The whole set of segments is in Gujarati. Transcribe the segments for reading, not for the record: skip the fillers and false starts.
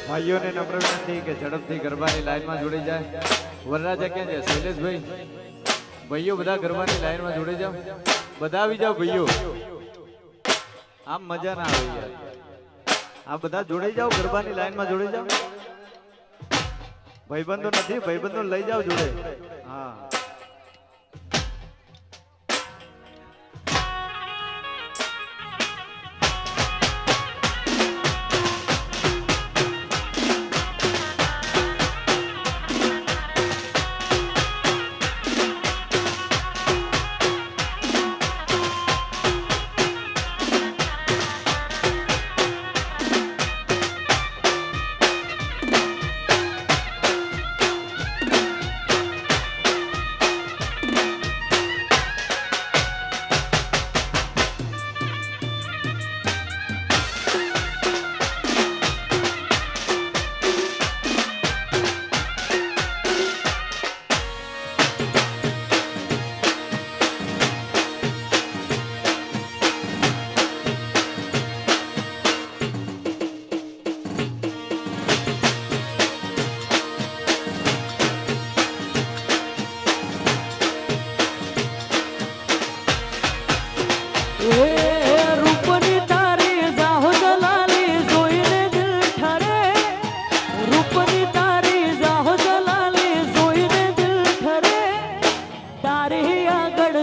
ભાઈઓને નમ્ર વિનંતી કે ઝડપથી ગરબાની લાઈનમાં જોડી જાય. વરરાજા ક્યાં છે? શૈલેષભાઈ, ભાઈઓ બધા ગરબાની લાઈનમાં જોડી જાઓ. બધા આવી જાઓ ભાઈઓ, આમ મજા ના આવે યાર. આ બધા જોડી જાઓ, ગરબાની લાઈનમાં જોડી જાઓ. ભાઈબંધો નથી, ભાઈબંધો લઈ જાઓ જોડે. હા,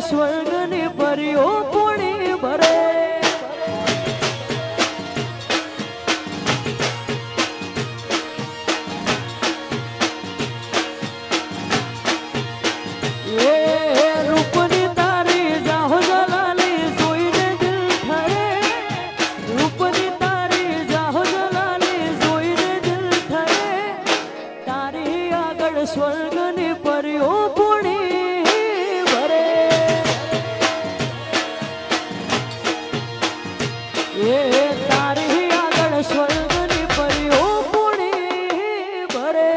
સ્વર્ગની પરીઓ પૂણી ભરે. રૂપની તારી જાહો જલાલી જોઈને દિલ ઠરે. રૂપની તારી જાહો જલાલી જોઈને દિલ ઠરે. તારી આગળ સ્વર્ગની પરીઓ પૂણી તારી આગળ સ્વર્ગની પરીઓ પૂણી ભરે.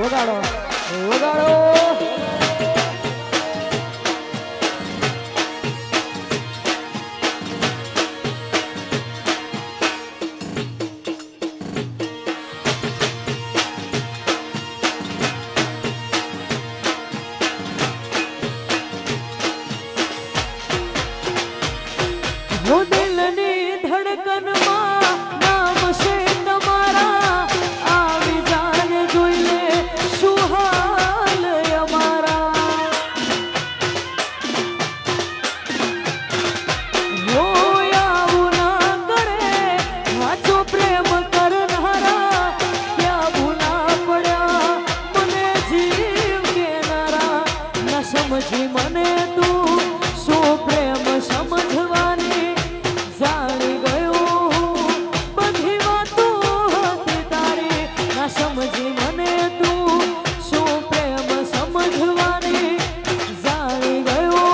વગાડો વગાડો. દિલની ધડકનમાં નામ છે તમારા. આવી જાન જોઈ લે શું હાલ અમારા. આવું ના કરે સાચો પ્રેમ કરનારા. ક્યાં ભૂલા પડ્યા મને જીવ કેનારા. ના સમજી મને તું શું પ્રેમ સમજવાની. જાણી ગયો બધી વાતો હતી તારી. ના સમજી મને તું શું પ્રેમ સમજવાની. જાણી ગયો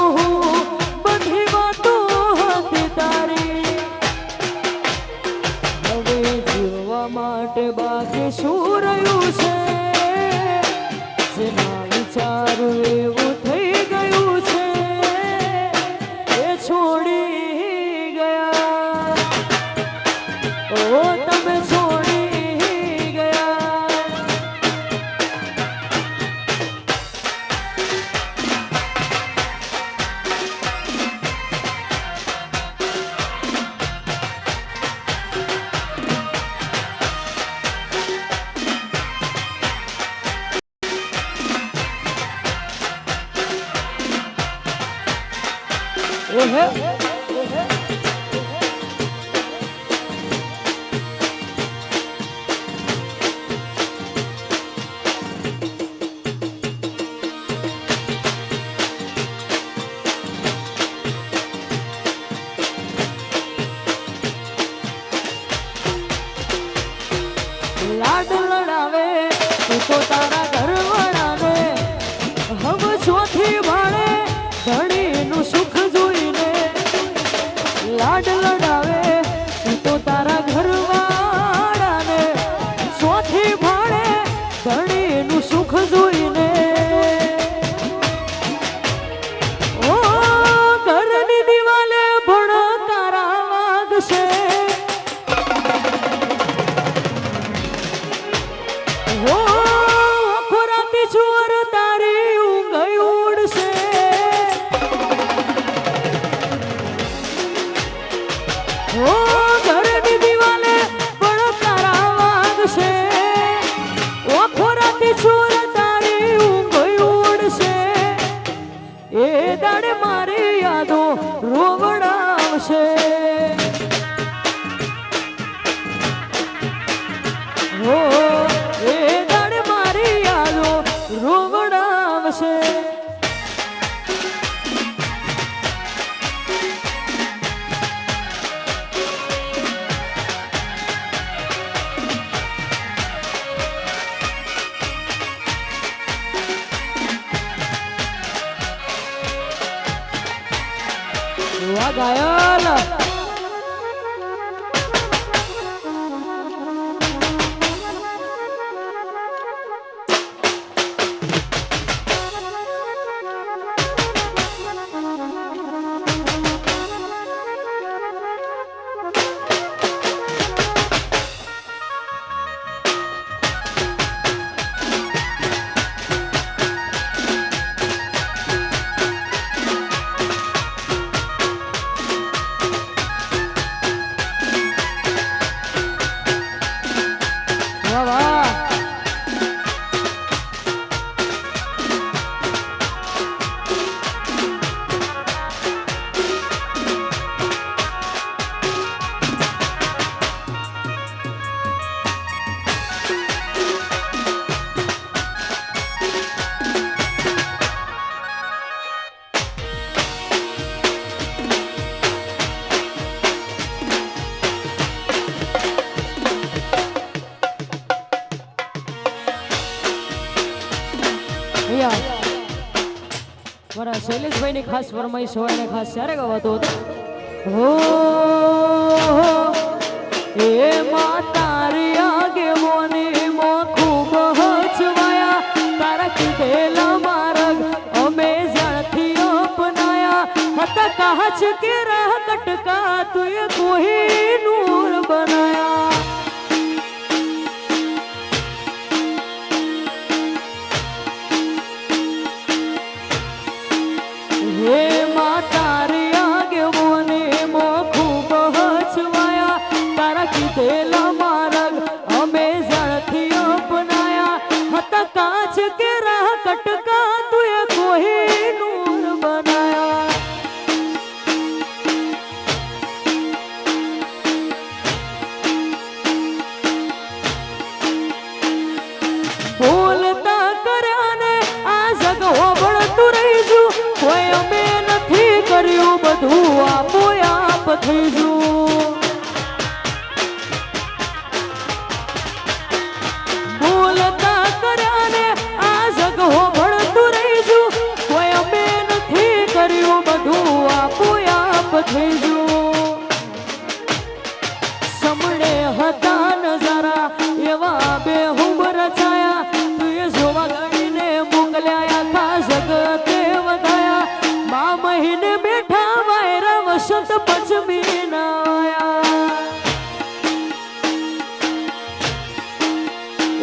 બધી વાતો હતી તારી. હવે જીવવા માટે બાકી શું રહ્યું છે? જેના વિચારું એવું થઈ ગયું છે. ઓહે લાડ લડાવે તું તો તારા ઘરવાળાને હવે ચોથી વાળે ધણીનું સુખ જોઈને લાડ લડાવે તું તો તારા ઘરવાળાને ચોથી વાળે ધણીનું સુખ જોઈને ઓ ઘરની દિવાલે ભણકારા વાગશે ઓ ખોરાતી ચોર તારી ઊંઘ ઉડશે ઓ ઘરની દિવાલે ભણકારા વાગશે ઓ ખોરાતી ચોર તારી ઊંઘ ઉડશે એ દાડે મારી યાદો રોવડાવશે ઓ એ દાડે મારી યાદો રોવડાવશે વાહ ગાયલ વાહ વાહ મારા શૈલેષભાઈ ની ખાસ ફરમાઈશ હોય ને ખાસ ત્યારે ગવાતો હતો હો એ માતારી આગે મોની મો ખૂબ હચવાયા તારા કીધેલા માર્ગ અમે જ્યાંથી અપનાયા હતા કાચ કે રાહ કટકા તુએ કોઈ નૂર બનાયા હે માતારી આગે મોને મો ખૂબ હચવાયા તારા કીધેલા માર્ગ અમે ઝડથી અપનાયા હતા કાચ કે રાહ કટકા તુએ કોઈ નૂર બનાયા બોલતા કર્યા ને આ જગ હોબળતું રહીશું કોઈ અમે નથી કર્યું બધું આપોઆપ થઈશું બોલતા કર્યા ને આ જગ હોબળતું રહીશું કોઈ અમે નથી કર્યું બધું આપોઆપ થઈશું સમણે હતા નજારા એવા બેહુબ રચાયા તુએ જોવા ગણીને મોકલ્યા આખા જગતે વધાયા મા મહિને બેઠા વાયરા વસંત પંચમી ના આયા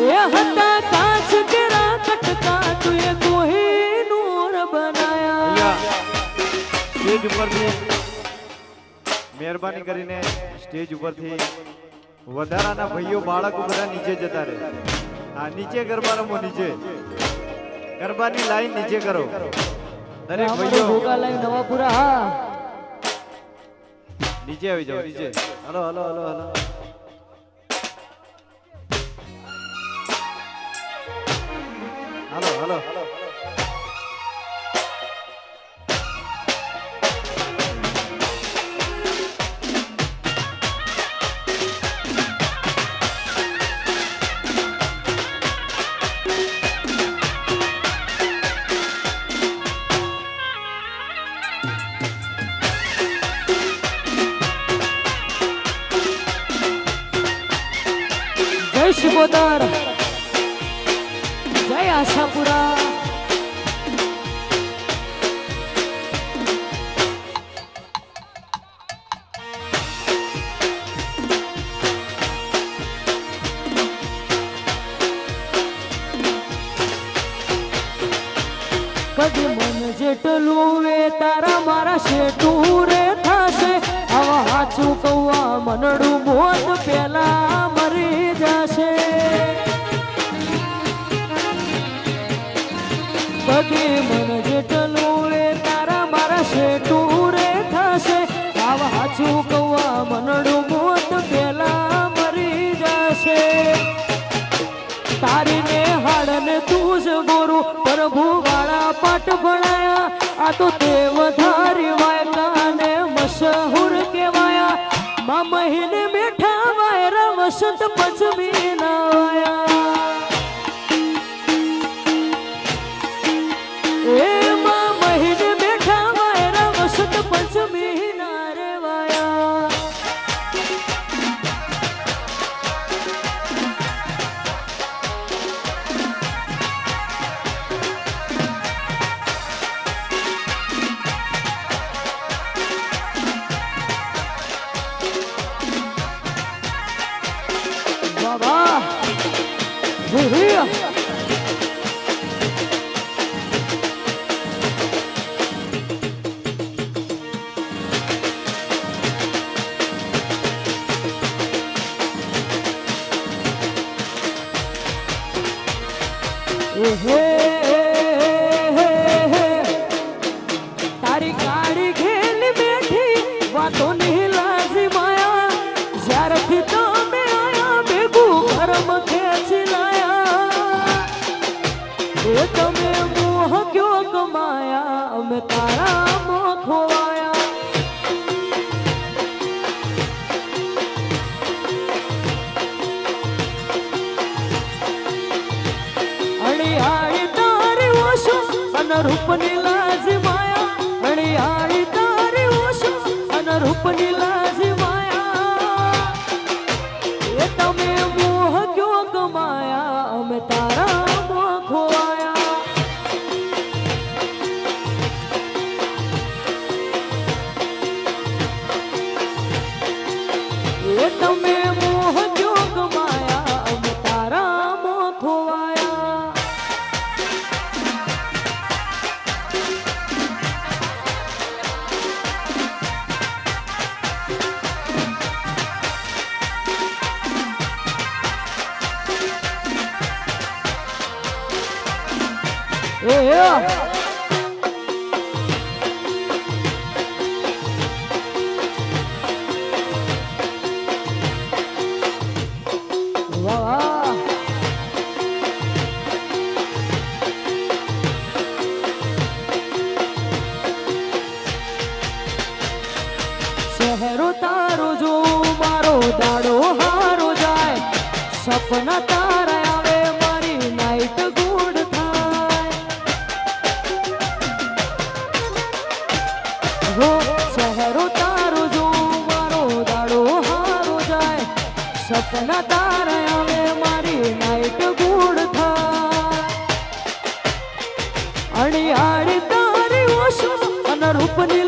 એ હતા કાચ કેરા કટકા તુએ કોઈ નૂર બનાયા સ્ટેજ ઉપરથી મહેરબાની કરીને સ્ટેજ ઉપરથી વધારાના ભાઈઓ બાળકો બધા નીચે જતા રહે આ નીચે ગરબા રમો નીચે ગરબાની લાઈન નીચે કરો દરેક ભાઈઓ ભોગા લાઈન નવાપુરા હા નીચે આવી જાઓ નીચે. Hello hello hello hello. Hello hello. જય શિકોતર, જય આશાપુરા. કદી મન જેટલું એ તારા મારા શેઠું રે થાશે. આવા હાચું કૌવા મનડું મોત પેલા મરી જશે. કદી મન જેટલું એ તારા મારા શેઠું રે થાશે. આવા હાચું કૌવા મનડું મોત પેલા મરી જશે. તારીને હાડને તું જ ગોરુ પ્રભુ વાળા પાઠ ભણાયા. આ તો તે વધારી વાયકાને મશહૂર કેવાયા. મા મહિને બેઠા વાયરા વસંત પંચમી ના વાયા. એ મા મહિને બેઠા વાયરા વસંત પંચમી ના રે વાયા. બાબા તારી ગાડી ઘેલી બેઠી વાતો ની લાજી માયા. જ્યારથી તમે આયા ભેગું ઘરમાં ખેંચી લાયા. એ તમે મોહ ક્યો કમાયા અમે તારા મોહ ખોવાયા. અણિયાળી તારી ઓશો અનરૂપની લાજી માયા. અણિયાળી તારી ઓશો અનરૂપની લાજી માયા. એ તમે મોહ ક્યો કમાયા અમે તારા મોહ ખોવાયા. એ તમે મોહ ક્યો કમાયા અમે તારા મોહ ખોવાયા. વાહ શહેરો તારો જો મારો દાડો હારો જાય. સપના તારા આવે મારી નાઈટ ગુડ થાય. હો શહેરો તારો જો મારો દાડો હારો જાય. સપના તારા આવે મારી નાઈટ ગુડ થાય. અણિયાળી તારી ઓશો અનરૂપની